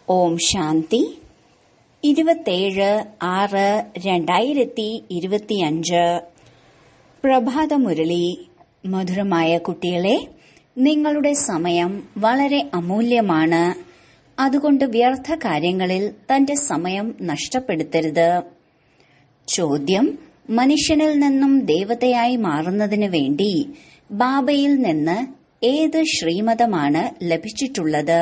ഓം ശാന്തി 27/6/2025 പ്രഭാതമുരളി. മധുരമായ കുട്ടികളെ, നിങ്ങളുടെ സമയം വളരെ അമൂല്യമാണ്. അതുകൊണ്ട് വ്യർത്ഥ കാര്യങ്ങളിൽ തന്റെ സമയം നഷ്ടപ്പെടുത്തരുത്. ചോദ്യം: മനുഷ്യനിൽ നിന്നും ദേവതയായി മാറുന്നതിനു വേണ്ടി ബാബയിൽ നിന്ന് ഏത് ശ്രീമതമാണ് ലഭിച്ചിട്ടുള്ളത്?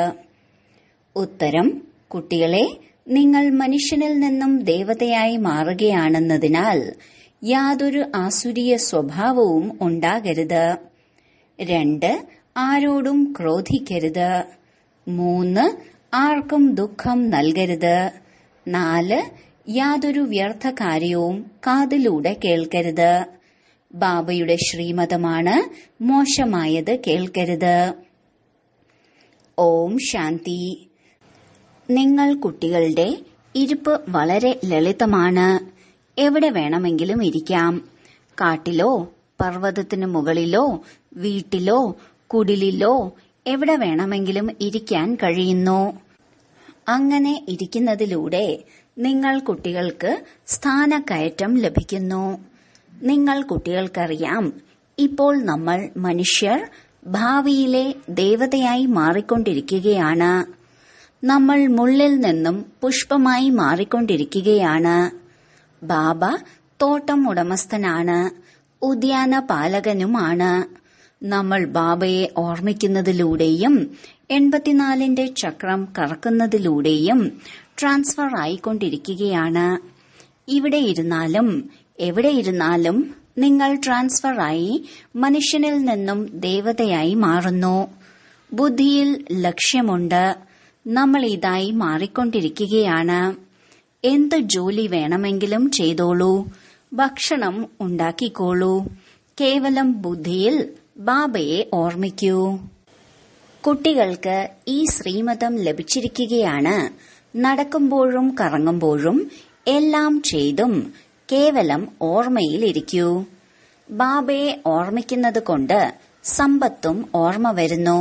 ഉത്തരം: കുട്ടികളെ, നിങ്ങൾ മനുഷ്യനിൽ നിന്നും ദേവതയായി മാറുകയാണെന്നതിനാൽ യാതൊരു ആസുരീയ സ്വഭാവവും ഉണ്ടാകരുത്. 2. ആരോടും ക്രോധിക്കരുത്. 3. ആർക്കും ദുഃഖം നൽകരുത്. 4. യാതൊരു വ്യർത്ഥ കാര്യവും കാതിലൂടെ കേൾക്കരുത്. ബാബയുടെ ശ്രീമതമാണ് മോശമായത് കേൾക്കരുത്. ഓം ശാന്തി. നിങ്ങൾ കുട്ടികളുടെ ഇരിപ്പ് വളരെ ലളിതമാണ്. എവിടെ വേണമെങ്കിലും ഇരിക്കാം. കാട്ടിലോ പർവ്വതത്തിനു മുകളിലോ വീട്ടിലോ കുടിലിലോ എവിടെ വേണമെങ്കിലും ഇരിക്കാൻ കഴിയുന്നു. അങ്ങനെ ഇരിക്കുന്നതിലൂടെ നിങ്ങൾ കുട്ടികൾക്ക് സ്ഥാനക്കയറ്റം ലഭിക്കുന്നു. നിങ്ങൾ കുട്ടികൾക്കറിയാം, ഇപ്പോൾ നമ്മൾ മനുഷ്യർ ഭാവിയിലെ ദേവതയായി മാറിക്കൊണ്ടിരിക്കുകയാണ്. നമ്മൾ മുള്ളിൽ നിന്നും പുഷ്പമായി മാറിക്കൊണ്ടിരിക്കുകയാണ്. ബാബ തോട്ടം ഉടമസ്ഥനാണ്, ഉദ്യാന പാലകനുമാണ്. നമ്മൾ ബാബയെ ഓർമ്മിക്കുന്നതിലൂടെയും 84ന്റെ ചക്രം കറക്കുന്നതിലൂടെയും ട്രാൻസ്ഫർ ആയിക്കൊണ്ടിരിക്കുകയാണ്. ഇവിടെ ഇരുന്നാലും എവിടെ ഇരുന്നാലും നിങ്ങൾ ട്രാൻസ്ഫർ ആയി മനുഷ്യനിൽ നിന്നും ദേവതയായി മാറുന്നു. ബുദ്ധിയിൽ ലക്ഷ്യമുണ്ട്. നമ്മൾ ഇതായി മാറിക്കൊണ്ടിരിക്കുകയാണ്. എന്ത് ജോലി വേണമെങ്കിലും ചെയ്തോളൂ, ഭക്ഷണം ഉണ്ടാക്കിക്കോളൂ. കേവലം ബുദ്ധിയിൽ ബാബയെ ഓർമ്മിക്കൂ. കുട്ടികൾക്ക് ഈ ശ്രീമതം ലഭിച്ചിരിക്കുകയാണ്. നടക്കുമ്പോഴും കറങ്ങുമ്പോഴും എല്ലാം ചെയ്തും കേവലം ഓർമ്മയിലിരിക്കൂ. ബാബയെ ഓർമ്മിക്കുന്നത് കൊണ്ട് സമ്പത്തും ഓർമ്മ വരുന്നു.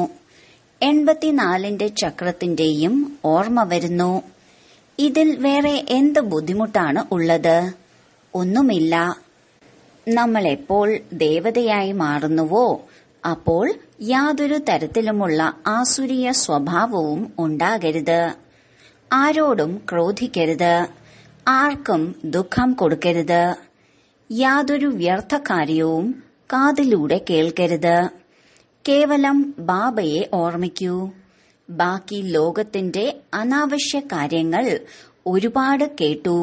84ന്റെ ചക്രത്തിന്റെയും ഓർമ്മ വരുന്നു. ഇതിൽ വേറെ എന്ത് ബുദ്ധിമുട്ടാണ് ഉള്ളത്? ഒന്നുമില്ല. നമ്മൾ എപ്പോൾ ദേവതയായി മാറുന്നുവോ അപ്പോൾ യാതൊരു തരത്തിലുമുള്ള ആസുരീയ സ്വഭാവവും ഉണ്ടാകരുത്. ആരോടും ക്രോധിക്കരുത്. ആർക്കും ദുഃഖം കൊടുക്കരുത്. യാതൊരു വ്യർത്ഥ കാര്യവും കാതിലൂടെ കേൾക്കരുത്. കേവലം ബാബയെ ഓർമ്മിക്കൂ. ബാക്കി ലോകത്തിന്റെ അനാവശ്യ കാര്യങ്ങൾ ഒരുപാട് കേട്ടു.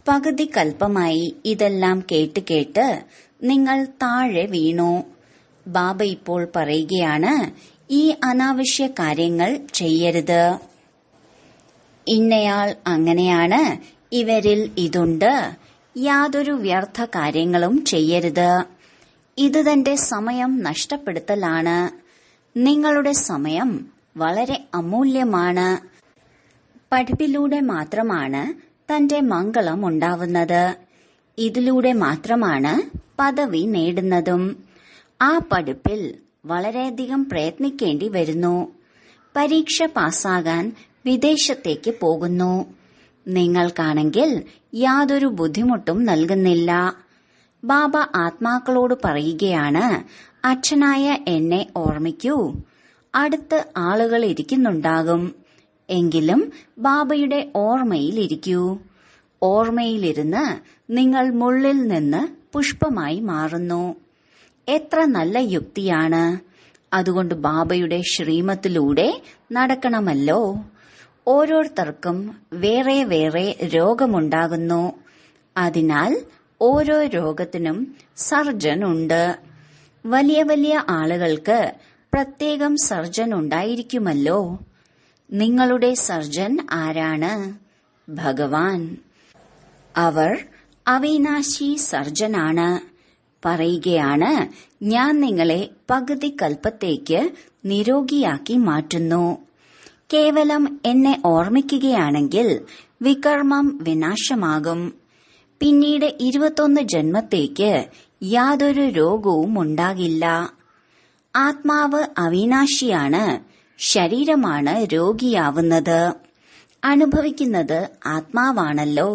പകുതി കൽപ്പമായി ഇതെല്ലാം കേട്ട് കേട്ട് നിങ്ങൾ താഴെ വീണു. ബാബ ഇപ്പോൾ പറയുകയാണ്, ഈ അനാവശ്യ കാര്യങ്ങൾ ചെയ്യരുത്. ഇന്നയാൾ അങ്ങനെയാണ്, ഇവരിൽ ഇതുണ്ട്. യാതൊരു വ്യർത്ഥ കാര്യങ്ങളും ചെയ്യരുത്. ഇത് തന്റെ സമയം നഷ്ടപ്പെടുത്തലാണ്. നിങ്ങളുടെ സമയം വളരെ അമൂല്യമാണ്. പഠിപ്പിലൂടെ മാത്രമാണ് തന്റെ മംഗളം ഉണ്ടാവുന്നത്. ഇതിലൂടെ മാത്രമാണ് പദവി നേടുന്നതും. ആ പഠിപ്പിൽ വളരെയധികം പ്രയത്നിക്കേണ്ടി വരുന്നു. പരീക്ഷ പാസ്സാകാൻ വിദേശത്തേക്ക് പോകുന്നു. നിങ്ങൾക്കാണെങ്കിൽ യാതൊരു ബുദ്ധിമുട്ടും നൽകുന്നില്ല. ബാബ ആത്മാക്കളോട് പറയുകയാണ്, അച്ഛനായ എന്നെ ഓർമ്മിക്കൂ. അടുത്ത് ആളുകൾ ഇരിക്കുന്നുണ്ടാകും. എങ്കിലും ബാബയുടെ ഓർമ്മയിലിരിക്കൂ. ഓർമ്മയിലിരുന്ന് നിങ്ങൾ മുള്ളിൽ നിന്ന് പുഷ്പമായി മാറുന്നു. എത്ര നല്ല യുക്തിയാണ്. അതുകൊണ്ട് ബാബയുടെ ശ്രീമത്തിലൂടെ നടക്കണമല്ലോ. ഓരോരുത്തർക്കും വേറെ വേറെ രോഗമുണ്ടാകുന്നു. അതിനാൽ ഓരോ രോഗത്തിനും സർജൻ ഉണ്ട്. വലിയ വലിയ ആളുകൾക്ക് പ്രത്യേകം സർജൻ ഉണ്ടായിരിക്കുമല്ലോ. നിങ്ങളുടെ സർജൻ ആരാണ്? ഭഗവാൻ. അവർ അവിനാശി സർജനാണ്. പറയുകയാണ്, ഞാൻ നിങ്ങളെ പകുതി കൽപ്പത്തേക്ക് നിരോഗിയാക്കി മാറ്റുന്നു. കേവലം എന്നെ ഓർമ്മിക്കുകയാണെങ്കിൽ വികർമ്മം വിനാശമാകും. പിന്നീട് 21 ജന്മത്തേക്ക് യാതൊരു രോഗവും ഉണ്ടാകില്ല. ആത്മാവ് അവിനാശിയാണ്. ശരീരമാണ് രോഗിയാവുന്നത്. അനുഭവിക്കുന്നത് ആത്മാവാണല്ലോ.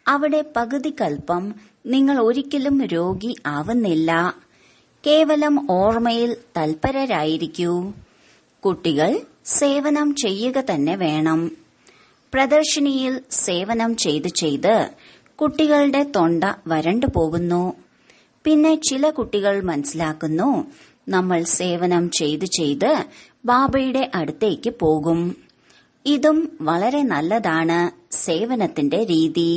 അവിടെ പകുതി കൽപ്പം നിങ്ങൾ ഒരിക്കലും രോഗി ആവുന്നില്ല. കേവലം ഓർമ്മയിൽ തൽപരരായിരിക്കൂ. കുട്ടികൾ സേവനം ചെയ്യുക തന്നെ വേണം. പ്രദർശിനിയിൽ സേവനം ചെയ്ത് ചെയ്ത് കുട്ടികളുടെ തൊണ്ട വരണ്ടു പോകുന്നു. പിന്നെ ചില കുട്ടികൾ മനസ്സിലാക്കുന്നു, നമ്മൾ സേവനം ചെയ്ത് ചെയ്ത് ബാബയുടെ അടുത്തേക്ക് പോകും. ഇതും വളരെ നല്ലതാണ്, സേവനത്തിന്റെ രീതി.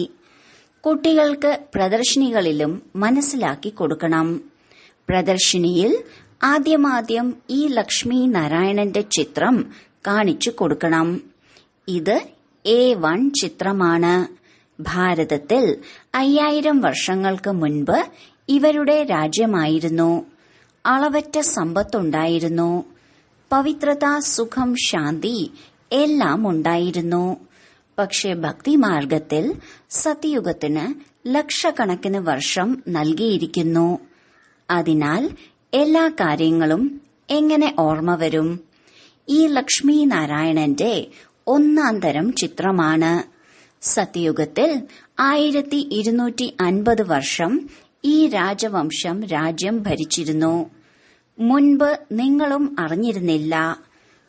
കുട്ടികൾക്ക് പ്രദർശിനികളിലും മനസ്സിലാക്കി കൊടുക്കണം. പ്രദർശിനിയിൽ ആദ്യമാദ്യം ഈ ലക്ഷ്മി നാരായണന്റെ ചിത്രം കാണിച്ചു കൊടുക്കണം. ഇത് A1 ചിത്രമാണ്. ഭാരതത്തിൽ 5000 വർഷങ്ങൾക്ക് മുൻപ് ഇവരുടെ രാജ്യമായിരുന്നു. അളവറ്റ സമ്പത്തുണ്ടായിരുന്നു. പവിത്രത, സുഖം, ശാന്തി എല്ലാം ഉണ്ടായിരുന്നു. പക്ഷെ ഭക്തിമാർഗത്തിൽ സത്യയുഗത്തിന് ലക്ഷക്കണക്കിന് വർഷം നൽകിയിരിക്കുന്നു. അതിനാൽ എല്ലാ കാര്യങ്ങളും എങ്ങനെ ഓർമ്മ വരും? ഈ ലക്ഷ്മി നാരായണന്റെ ഒന്നാന്തരം ചിത്രമാണ്. സത്യയുഗത്തിൽ 1250 വർഷം ഈ രാജവംശം രാജ്യം ഭരിച്ചിരുന്നു. മുൻപ് നിങ്ങളും അറിഞ്ഞിരുന്നില്ല.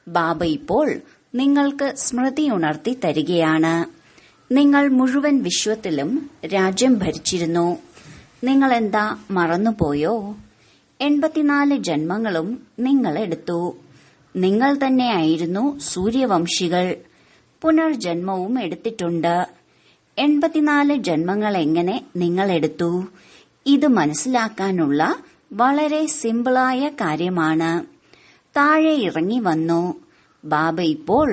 ബാബ ഇപ്പോൾ നിങ്ങൾക്ക് സ്മൃതിയുണർത്തി തരികയാണ്. നിങ്ങൾ മുഴുവൻ വിശ്വത്തിലും രാജ്യം ഭരിച്ചിരുന്നു. നിങ്ങളെന്താ മറന്നുപോയോ? 84 ജന്മങ്ങളും നിങ്ങൾ എടുത്തു. നിങ്ങൾ തന്നെയായിരുന്നു സൂര്യവംശികൾ. പുനർജന്മവും എടുത്തിട്ടുണ്ട്. 84 ജന്മങ്ങൾ എങ്ങനെ നിങ്ങൾ എടുത്തു? ഇത് മനസ്സിലാക്കാനുള്ള വളരെ സിമ്പിളായ കാര്യമാണ്. താഴെ ഇറങ്ങി വന്നു. ബാബ ഇപ്പോൾ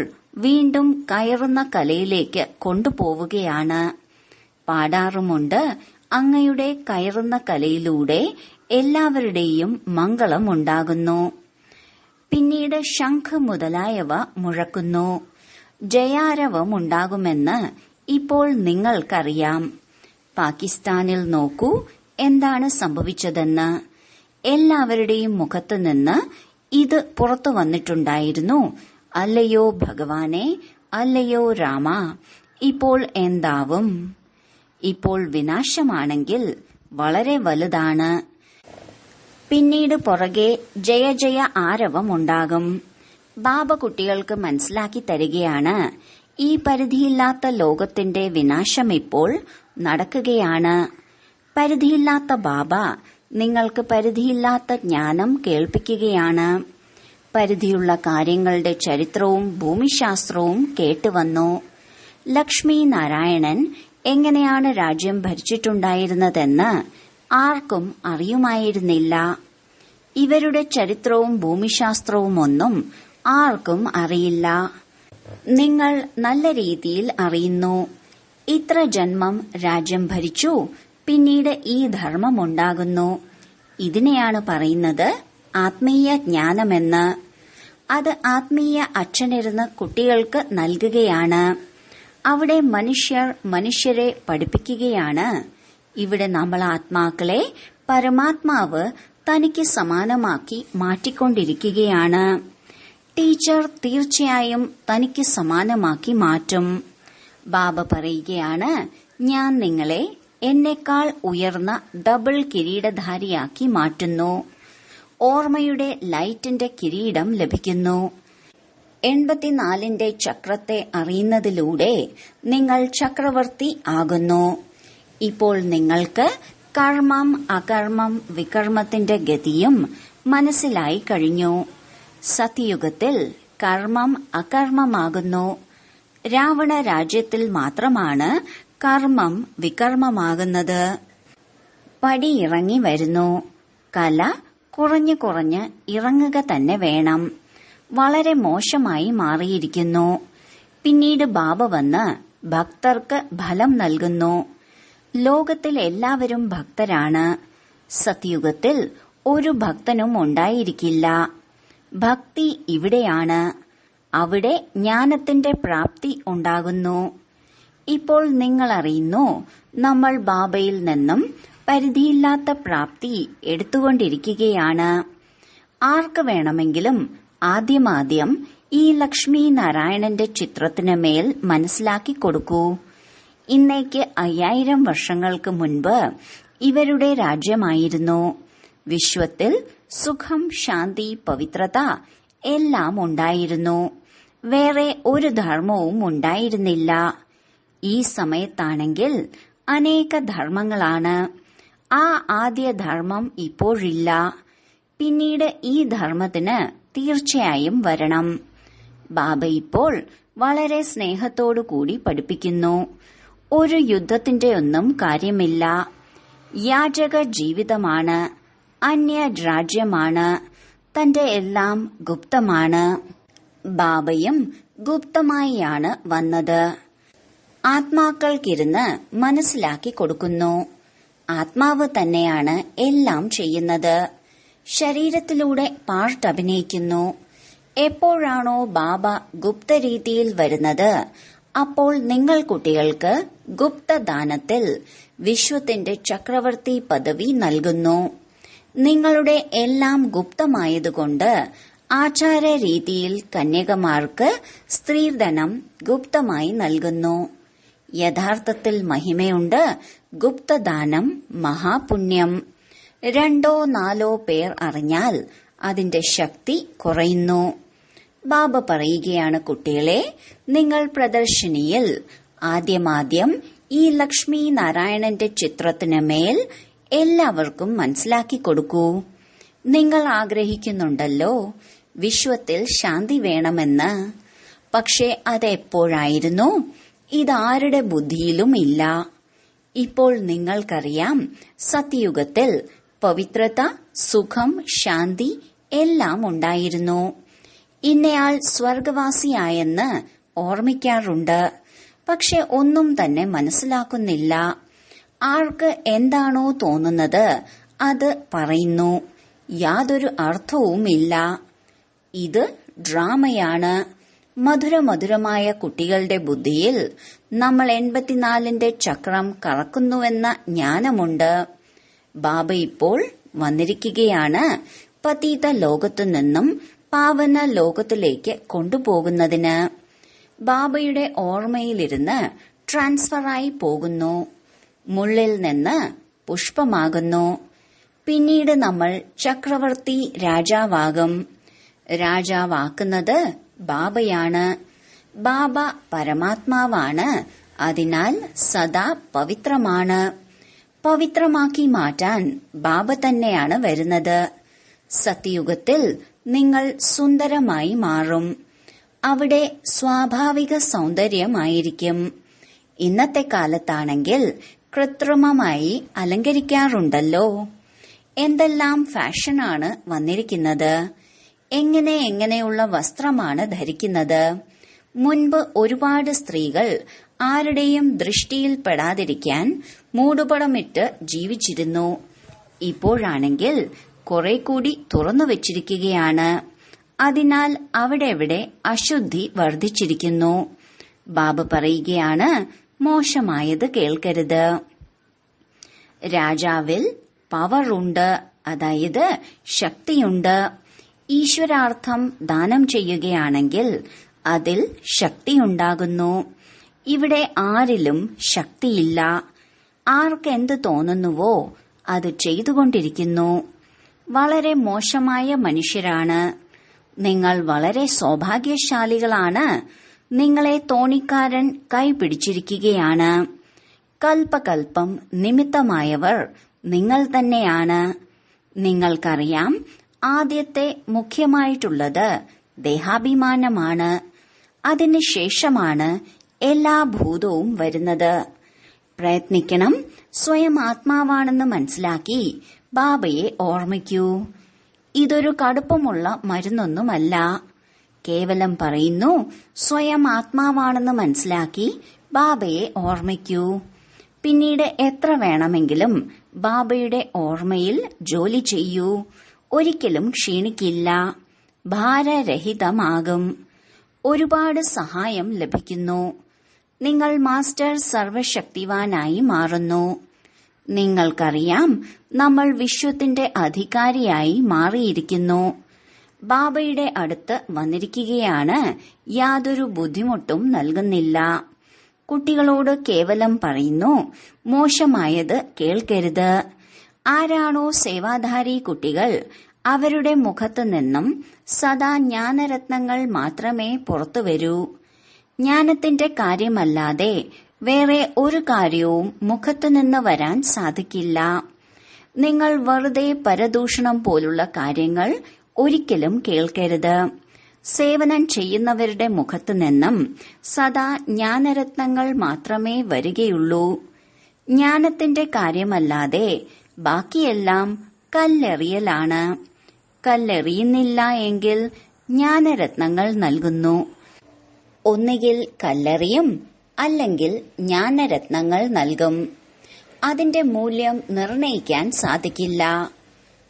വീണ്ടും കയറുന്ന കലയിലേക്ക് കൊണ്ടുപോവുകയാണ്. പാടാറുമുണ്ട്, അങ്ങയുടെ കയറുന്ന കലയിലൂടെ എല്ലാവരുടെയും മംഗളം ഉണ്ടാകുന്നു. പിന്നീട് ശംഖ് മുതലായവ മുഴക്കുന്നു. ജയാരവമുണ്ടാകുമെന്ന് ഇപ്പോൾ നിങ്ങൾക്കറിയാം. പാകിസ്ഥാനിൽ നോക്കൂ എന്താണ് സംഭവിച്ചതെന്ന്. എല്ലാവരുടെയും മുഖത്ത് നിന്ന് ഇത് പുറത്തു വന്നിട്ടുണ്ടായിരുന്നു. അല്ലയോ ഭഗവാനെ, അല്ലയോ രാമ, ഇപ്പോൾ എന്താവും? ഇപ്പോൾ വിനാശമാണെങ്കിൽ വളരെ വലുതാണ്. പിന്നീട് പുറകെ ജയ ജയ ആരവമുണ്ടാകും. ബാബ കുട്ടികൾക്ക് മനസ്സിലാക്കി തരികയാണ്, ഈ പരിധിയില്ലാത്ത ലോകത്തിന്റെ വിനാശം ഇപ്പോൾ നടക്കുകയാണ്. പരിധിയില്ലാത്ത ബാബ നിങ്ങൾക്ക് പരിധിയില്ലാത്ത ജ്ഞാനം കേൾപ്പിക്കുകയാണ്. പരിധിയുള്ള കാര്യങ്ങളുടെ ചരിത്രവും ഭൂമിശാസ്ത്രവും കേട്ടുവന്നു. ലക്ഷ്മി നാരായണൻ എങ്ങനെയാണ് രാജ്യം ഭരിച്ചിട്ടുണ്ടായിരുന്നതെന്ന് ആർക്കും അറിയുമായിരുന്നില്ല. ഇവരുടെ ചരിത്രവും ഭൂമിശാസ്ത്രവും ഒന്നും ആർക്കും അറിയില്ല. നിങ്ങൾ നല്ല രീതിയിൽ അറിയുന്നു. ഇത്ര ജന്മം രാജ്യം ഭരിച്ചു, പിന്നീട് ഈ ധർമ്മമുണ്ടാകുന്നു. ഇതിനെയാണ് പറയുന്നത് ആത്മീയ ജ്ഞാനമെന്ന്. അത് ആത്മീയ അച്ഛനിരുന്ന് കുട്ടികൾക്ക് നൽകുകയാണ്. അവിടെ മനുഷ്യർ മനുഷ്യരെ പഠിപ്പിക്കുകയാണ്. ഇവിടെ നമ്മൾ ആത്മാക്കളെ പരമാത്മാവ് തനിക്ക് സമാനമാക്കി മാറ്റിക്കൊണ്ടിരിക്കുകയാണ്. ടീച്ചർ തീർച്ചയായും തനിക്ക് സമാനമാക്കി മാറ്റും. ബാബ പറയുകയാണ്, ഞാൻ നിങ്ങളെ എന്നെക്കാൾ ഉയർന്ന ഡബിൾ കിരീടധാരിയാക്കി മാറ്റുന്നു. ഓർമ്മയുടെ ലൈറ്റിന്റെ കിരീടം ലഭിക്കുന്നു. 84ന്റെ ചക്രത്തെ അറിയുന്നതിലൂടെ നിങ്ങൾ ചക്രവർത്തി ആകുന്നു. ഇപ്പോൾ നിങ്ങൾക്ക് കർമ്മം, അകർമ്മം, വികർമ്മത്തിന്റെ ഗതിയും മനസ്സിലായി കഴിഞ്ഞു. സത്യയുഗത്തിൽ കർമ്മം അകർമ്മമാകുന്നു. രാവണ രാജ്യത്തിൽ മാത്രമാണ് കർമ്മം വികർമ്മമാകുന്നത്. പടിയിറങ്ങി വരുന്നു. കല കുറഞ്ഞു കുറഞ്ഞ് ഇറങ്ങുക തന്നെ വേണം. വളരെ മോശമായി മാറിയിരിക്കുന്നു. പിന്നീട് ബാബ വന്ന് ഭക്തർക്ക് ഫലം നൽകുന്നു. ലോകത്തിൽ എല്ലാവരും ഭക്തരാണ്. സത്യയുഗത്തിൽ ഒരു ഭക്തനും ഉണ്ടായിരിക്കില്ല. ഭക്തി ഇവിടെയാണ്. അവിടെ ജ്ഞാനത്തിന്റെ പ്രാപ്തി ഉണ്ടാകുന്നു. ഇപ്പോൾ നിങ്ങൾ അറിയുന്നു, നമ്മൾ ബാബയിൽ നിന്നും പരിധിയില്ലാത്ത പ്രാപ്തി എടുത്തുകൊണ്ടിരിക്കുകയാണ്. ആർക്ക് വേണമെങ്കിലും ആദ്യമാദ്യം ഈ ലക്ഷ്മി നാരായണന്റെ ചിത്രത്തിന് മേൽ മനസ്സിലാക്കി കൊടുക്കൂ. ഇന്നേക്ക് 5000 വർഷങ്ങൾക്ക് മുൻപ് ഇവരുടെ രാജ്യമായിരുന്നു. വിശ്വത്തിൽ സുഖം, ശാന്തി, പവിത്രത എല്ലാം ഉണ്ടായിരുന്നു. വേറെ ഒരു ധർമ്മവും ഉണ്ടായിരുന്നില്ല. ഈ സമയത്താണെങ്കിൽ അനേക ധർമ്മങ്ങളാണ്. ആ ആദ്യ ധർമ്മം ഇപ്പോഴില്ല. പിന്നീട് ഈ ധർമ്മത്തിന് തീർച്ചയായും വരണം. ബാബ ഇപ്പോൾ വളരെ സ്നേഹത്തോടു കൂടി പഠിപ്പിക്കുന്നു. ഒരു യുദ്ധത്തിന്റെ ഒന്നും കാര്യമില്ല. യാചക ജീവിതമാണ്, അന്യ രാജ്യമാണ്, തന്റെ എല്ലാം ഗുപ്തമാണ്. ബാബയും ഗുപ്തമായാണ് വന്നത്. ആത്മാക്കൾക്കിരുന്ന് മനസ്സിലാക്കി കൊടുക്കുന്നു. ആത്മാവ് തന്നെയാണ് എല്ലാം ചെയ്യുന്നത്. ശരീരത്തിലൂടെ പാർട്ട് അഭിനയിക്കുന്നു. എപ്പോഴാണോ ബാബ ഗുപ്തരീതിയിൽ വരുന്നത്, അപ്പോൾ നിങ്ങൾ കുട്ടികൾക്ക് ഗുപ്തദാനത്തിൽ വിശ്വത്തിന്റെ ചക്രവർത്തി പദവി നൽകുന്നു. നിങ്ങളുടെ എല്ലാം ഗുപ്തമായതുകൊണ്ട് ആചാരരീതിയിൽ കന്യകമാർക്ക് സ്ത്രീധനം ഗുപ്തമായി നൽകുന്നു. യഥാർത്ഥത്തിൽ മഹിമയുണ്ട്. ഗുപ്തദാനം മഹാപുണ്യം. 2-4 പേർ അറിഞ്ഞാൽ അതിന്റെ ശക്തി കുറയുന്നു. ബാബ പറയുകയാണ്, കുട്ടികളെ, നിങ്ങൾ പ്രദർശനിയിൽ ആദ്യമാദ്യം ഈ ലക്ഷ്മി നാരായണന്റെ ചിത്രത്തിന് മേൽ എല്ലാവർക്കും മനസ്സിലാക്കി കൊടുക്കൂ. നിങ്ങൾ ആഗ്രഹിക്കുന്നുണ്ടല്ലോ വിശ്വത്തിൽ ശാന്തി വേണമെന്ന്. പക്ഷെ അതെപ്പോഴായിരുന്നു? ഇതാരുടെ ബുദ്ധിയിലും ഇല്ല. ഇപ്പോൾ നിങ്ങൾക്കറിയാം, സത്യയുഗത്തിൽ പവിത്രത, സുഖം, ശാന്തി എല്ലാം ഉണ്ടായിരുന്നു. ഇന്നയാൾ സ്വർഗവാസിയായെന്ന് ഓർമ്മിക്കാറുണ്ട്. പക്ഷെ ഒന്നും തന്നെ മനസ്സിലാക്കുന്നില്ല. ആർക്ക് എന്താണോ തോന്നുന്നത് അത് പറയുന്നു. യാതൊരു അർത്ഥവുമില്ല. ഇത് ഡ്രാമയാണ്. മധുരമധുരമായ കുട്ടികളുടെ ബുദ്ധിയിൽ നമ്മൾ 84ന്റെ ചക്രം കറക്കുന്നുവെന്ന ജ്ഞാനമുണ്ട്. ബാബ ഇപ്പോൾ വന്നിരിക്കുകയാണ് പതീത ലോകത്തു നിന്നും പാവന ലോകത്തിലേക്ക് കൊണ്ടുപോകുന്നതിന്. ബാബയുടെ ഓർമ്മയിലിരുന്ന് ട്രാൻസ്ഫറായി പോകുന്നു. മുള്ളിൽ നിന്ന് പുഷ്പമാകുന്നു. പിന്നീട് നമ്മൾ ചക്രവർത്തി രാജാവാകും. രാജാവാക്കുന്നത് ബാബയാണ്. ബാബ പരമാത്മാവാണ്. അതിനാൽ സദാ പവിത്രമാണ്. പവിത്രമാക്കി മാറ്റാൻ ബാബ തന്നെയാണ് വരുന്നത്. സത്യയുഗത്തിൽ നിങ്ങൾ സുന്ദരമായി മാറും. അവിടെ സ്വാഭാവിക സൗന്ദര്യമായിരിക്കും. ഇന്നത്തെ കാലത്താണെങ്കിൽ കൃത്രിമമായി അലങ്കരിക്കാറുണ്ടല്ലോ. എന്തെല്ലാം ഫാഷനാണ് വന്നിരിക്കുന്നത്. എങ്ങനെയുള്ള വസ്ത്രമാണ് ധരിക്കുന്നത്. മുൻപ് ഒരുപാട് സ്ത്രീകൾ ആരുടെയും ദൃഷ്ടിയിൽ പെടാതിരിക്കാൻ മൂടുപടമിട്ട് ജീവിച്ചിരുന്നു. ഇപ്പോഴാണെങ്കിൽ കുറെ കൂടി തുറന്നു വച്ചിരിക്കുകയാണ്. അതിനാൽ അവിടെ അശുദ്ധി വർദ്ധിച്ചിരിക്കുന്നു. ബാബ പറയുകയാണ്, മോശമായത് കേൾക്കരുത്. രാജാവിൽ പവറുണ്ട്, അതായത് ശക്തിയുണ്ട്. ഈശ്വരാർത്ഥം ദാനം ചെയ്യുകയാണെങ്കിൽ അതിൽ ശക്തിയുണ്ടാകുന്നു. ഇവിടെ ആരിലും ശക്തിയില്ല. ആർക്കെന്ത് തോന്നുന്നുവോ അത് ചെയ്തുകൊണ്ടിരിക്കുന്നു. വളരെ മോശമായ മനുഷ്യരാണ്. നിങ്ങൾ വളരെ സൗഭാഗ്യശാലികളാണ്. നിങ്ങളെ തോണിക്കാരൻ കൈപിടിച്ചിരിക്കുകയാണ്. കൽപ്പകൽപ്പം നിമിത്തമായവർ നിങ്ങൾ തന്നെയാണ്. നിങ്ങൾക്കറിയാം, ആദ്യത്തെ മുഖ്യമായിട്ടുള്ളത് ദേഹാഭിമാനമാണ്. അതിനുശേഷമാണ് എല്ലാ ഭൂതവും വരുന്നത്. പ്രയത്നിക്കണം. സ്വയം ആത്മാവാണെന്ന് മനസ്സിലാക്കി ബാബയെ ഓർമ്മിക്കൂ. ഇതൊരു കടുപ്പമുള്ള മരുന്നൊന്നുമല്ല. കേവലം പറയുന്നു, സ്വയം ആത്മാവാണെന്ന് മനസ്സിലാക്കി ബാബയെ ഓർമ്മിക്കൂ. പിന്നീട് എത്ര വേണമെങ്കിലും ബാബയുടെ ഓർമ്മയിൽ ജോലി ചെയ്യൂ. ഒരിക്കലും ക്ഷീണിക്കില്ല. ഭാരരഹിതമാകും. ഒരുപാട് സഹായം ലഭിക്കുന്നു. നിങ്ങൾ മാസ്റ്റർ സർവശക്തിവാനായി മാറുന്നു. നിങ്ങൾക്കറിയാം, നമ്മൾ വിശ്വത്തിന്റെ അധികാരിയായി മാറിയിരിക്കുന്നു. ബാബയുടെ അടുത്ത് വന്നിരിക്കുകയാണ്, യാതൊരു ബുദ്ധിമുട്ടും നൽകുന്നില്ല. കുട്ടികളോട് കേവലം പറയുന്നു, മോശമായത് കേൾക്കരുത്. ആരാണോ സേവാധാരി കുട്ടികൾ, അവരുടെ മുഖത്തു നിന്നും സദാ ജ്ഞാനരത്നങ്ങൾ മാത്രമേ പുറത്തുവരൂ. ജ്ഞാനത്തിന്റെ കാര്യമല്ലാതെ വേറെ ഒരു കാര്യവും മുഖത്തുനിന്ന് വരാൻ സാധിക്കില്ല. നിങ്ങൾ വെറുതെ പരദൂഷണം പോലുള്ള കാര്യങ്ങൾ ഒരിക്കലും കേൾക്കരുത്. സേവനം ചെയ്യുന്നവരുടെ മുഖത്തു നിന്നും സദാ ജ്ഞാനരത്നങ്ങൾ മാത്രമേ വരികയുള്ളൂ. ജ്ഞാനത്തിന്റെ കാര്യമല്ലാതെ ബാക്കിയെല്ലാം കല്ലെറിയലാണ്. കല്ലെറിയുന്നില്ല എങ്കിൽ ജ്ഞാനരത്നങ്ങൾ നൽകുന്നു. ഒന്നുകിൽ കല്ലെറിയും, അല്ലെങ്കിൽ ജ്ഞാനരത്നങ്ങൾ നൽകും. അതിന്റെ മൂല്യം നിർണയിക്കാൻ സാധിക്കില്ല.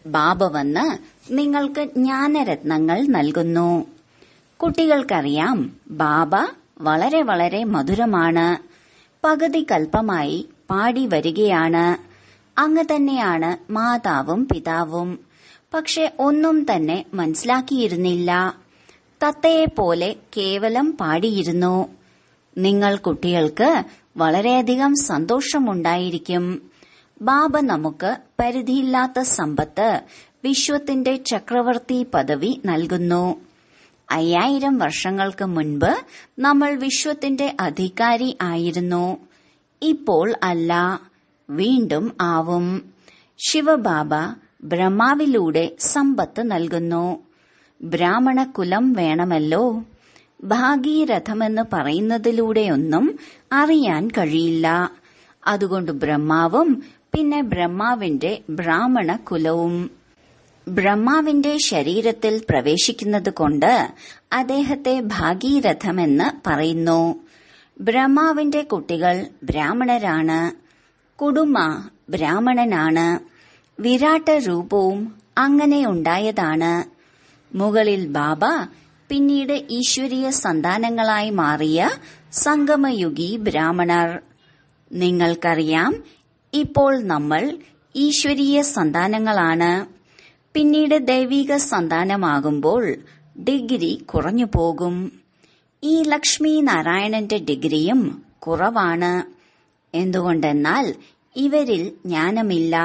ബാബ വന്ന് നിങ്ങൾക്ക് ജ്ഞാനരത്നങ്ങൾ നൽകുന്നു. കുട്ടികൾക്കറിയാം, ബാബ വളരെ വളരെ മധുരമാണ്. പകുതി കൽപ്പമായി പാടി വരികയാണ്. അങ്ങ് തന്നെയാണ് മാതാവും പിതാവും. പക്ഷെ ഒന്നും തന്നെ മനസ്സിലാക്കിയിരുന്നില്ല. തത്തയെപ്പോലെ കേവലം പാടിയിരുന്നു. നിങ്ങൾ കുട്ടികൾക്ക് വളരെയധികം സന്തോഷമുണ്ടായിരിക്കും. ബാബ നമുക്ക് പരിധിയില്ലാത്ത സമ്പത്ത്, വിശ്വത്തിന്റെ ചക്രവർത്തി പദവി നൽകുന്നു. 5000 വർഷങ്ങൾക്ക് മുൻപ് നമ്മൾ വിശ്വത്തിന്റെ അധികാരി ആയിരുന്നു. ഇപ്പോൾ അല്ല, വീണ്ടും ആവും. ശിവബാബ ബ്രഹ്മാവിലൂടെ സമ്പത്ത് നൽകുന്നു. ബ്രാഹ്മണ കുലം വേണമല്ലോ. ഭാഗീരഥമെന്ന് പറയുന്നതിലൂടെയൊന്നും അറിയാൻ കഴിയില്ല. അതുകൊണ്ട് ബ്രഹ്മാവും പിന്നെ ബ്രഹ്മാവിന്റെ ബ്രാഹ്മണ കുലവും. ബ്രഹ്മാവിന്റെ ശരീരത്തിൽ പ്രവേശിക്കുന്നത് കൊണ്ട് അദ്ദേഹത്തെ ഭാഗീരഥമെന്ന് പറയുന്നു. ബ്രഹ്മാവിന്റെ കുട്ടികൾ ബ്രാഹ്മണരാണ്. കുടുംബ ബ്രാഹ്മണനാണ്. വിരാട്ട രൂപവും അങ്ങനെ ഉണ്ടായതാണ്. മുകളിൽ ബാബ, പിന്നീട് ഈശ്വരീയ സന്താനങ്ങളായി മാറിയ സംഗമയുഗി ബ്രാഹ്മണർ. നിങ്ങൾക്കറിയാം, ഇപ്പോൾ നമ്മൾ ഈശ്വരീയ സന്താനങ്ങളാണ്. പിന്നീട് ദൈവിക സന്താനമാകുമ്പോൾ ഡിഗ്രി കുറഞ്ഞു പോകും. ഈ ലക്ഷ്മി നാരായണന്റെ ഡിഗ്രിയും കുറവാണ്. എന്തുകൊണ്ടെന്നാൽ ഇവരിൽ ജ്ഞാനമില്ല.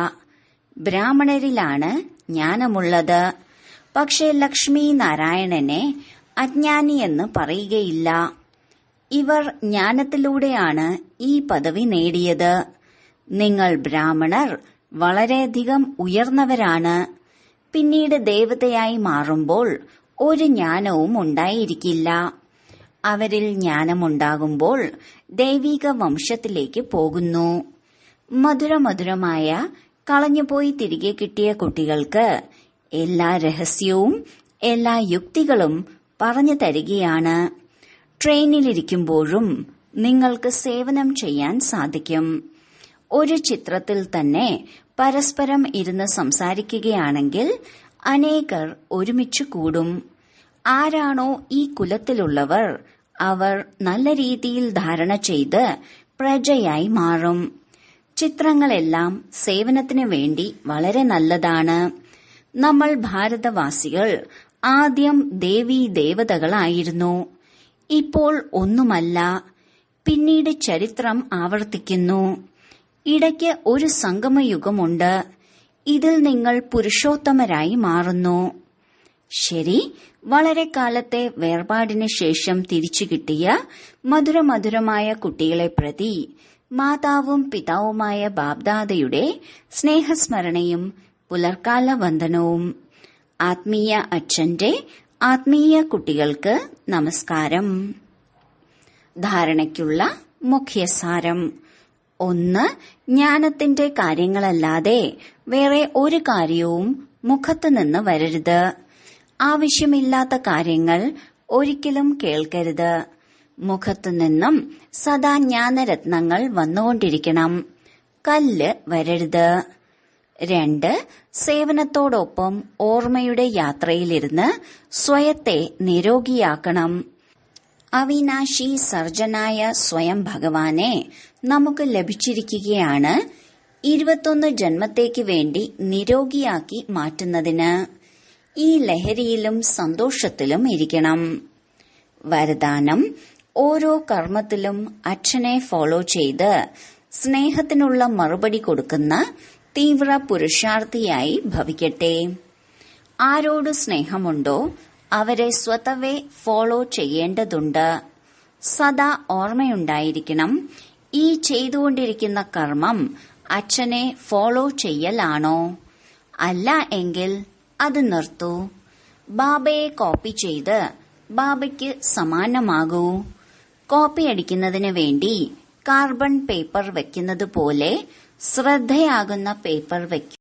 ബ്രാഹ്മണരിലാണ് ജ്ഞാനമുള്ളത്. പക്ഷെ ലക്ഷ്മി നാരായണനെ അജ്ഞാനിയെന്ന് പറയുകയില്ല. ഇവർ ജ്ഞാനത്തിലൂടെയാണ് ഈ പദവി നേടിയത്. നിങ്ങൾ ബ്രാഹ്മണർ വളരെയധികം ഉയർന്നവരാണ്. പിന്നീട് ദേവതയായി മാറുമ്പോൾ ഒരു ജ്ഞാനവും ഉണ്ടായിരിക്കില്ല. അവരിൽ ജ്ഞാനമുണ്ടാകുമ്പോൾ ദൈവിക വംശത്തിലേക്ക് പോകുന്നു. മധുരമധുരമായ കളഞ്ഞുപോയി തിരികെ കിട്ടിയ കുട്ടികൾക്ക് എല്ലാ രഹസ്യവും എല്ലാ യുക്തികളും പറഞ്ഞു തരികയാണ്. ട്രെയിനിലിരിക്കുമ്പോഴും നിങ്ങൾക്ക് സേവനം ചെയ്യാൻ സാധിക്കും. ഒരു ചിത്രത്തിൽ തന്നെ പരസ്പരം ഇരുന്ന് സംസാരിക്കുകയാണെങ്കിൽ അനേകർ ഒരുമിച്ച് കൂടും. ആരാണോ ഈ കുലത്തിലുള്ളവർ, അവർ നല്ല രീതിയിൽ ധാരണ ചെയ്ത് പ്രജയായി മാറും. ചിത്രങ്ങളെല്ലാം സേവനത്തിനു വേണ്ടി വളരെ നല്ലതാണ്. നമ്മൾ ഭാരതവാസികൾ ആദ്യം ദേവീ ദേവതകളായിരുന്നു. ഇപ്പോൾ ഒന്നുമല്ല. പിന്നീട് ചരിത്രം ആവർത്തിക്കുന്നു. ഇടയ്ക്ക് ഒരു സംഗമയുഗമുണ്ട്. ഇതിൽ നിങ്ങൾ പുരുഷോത്തമരായി മാറുന്നു. ശരി, വളരെ കാലത്തെ വേർപാടിന് ശേഷം തിരിച്ചു കിട്ടിയ മധുരമധുരമായ കുട്ടികളെ പ്രതി മാതാവും പിതാവുമായ ബാബ്ദാദയുടെ സ്നേഹസ്മരണയും പുലർക്കാല വന്ദനവും. ആത്മീയ അച്ഛന്റെ ആത്മീയ കുട്ടികൾക്ക് നമസ്കാരം. ധാരണയ്ക്കുള്ള മുഖ്യസാരം. 1. ജ്ഞാനത്തിന്റെ കാര്യങ്ങളല്ലാതെ വേറെ ഒരു കാര്യവും മുഖത്തുനിന്ന് വരരുത്. ആവശ്യമില്ലാത്ത കാര്യങ്ങൾ ഒരിക്കലും കേൾക്കരുത്. മുഖത്തുനിന്നും സദാ ജ്ഞാനരത്നങ്ങൾ വന്നുകൊണ്ടിരിക്കണം. കല്ല് വരരുത്. 2. സേവനത്തോടൊപ്പം ഓർമ്മയുടെ യാത്രയിലിരുന്ന് സ്വയത്തെ നിരോഗിയാക്കണം. അവിനാശി സർജനായ സ്വയം ഭഗവാനെ നമുക്ക് ഈ ലഹരിയിലും സന്തോഷത്തിലും ഇരിക്കണം. വരദാനം: ഓരോ കർമ്മത്തിലും അച്ഛനെ ഫോളോ ചെയ്ത് സ്നേഹത്തിനുള്ള മറുപടി കൊടുക്കുന്ന തീവ്ര പുരുഷാർത്ഥിയായി ഭവിക്കട്ടെ. ആരോട് സ്നേഹമുണ്ടോ അവരെ സ്വതവേ ഫോളോ ചെയ്യേണ്ടതുണ്ട്. സദാ ഓർമ്മയുണ്ടായിരിക്കണം, ഈ ചെയ്തുകൊണ്ടിരിക്കുന്ന കർമ്മം അച്ഛനെ ഫോളോ ചെയ്യലാണോ? അല്ല എങ്കിൽ അത് നിർത്തൂ. ബാബയെ കോപ്പി ചെയ്ത് ബാബയ്ക്ക് സമാനമാകൂ. കോപ്പി അടിക്കുന്നതിന് വേണ്ടി കാർബൺ പേപ്പർ വെക്കുന്നത് പോലെ ശ്രദ്ധയാകുന്ന പേപ്പർ വയ്ക്കൂ.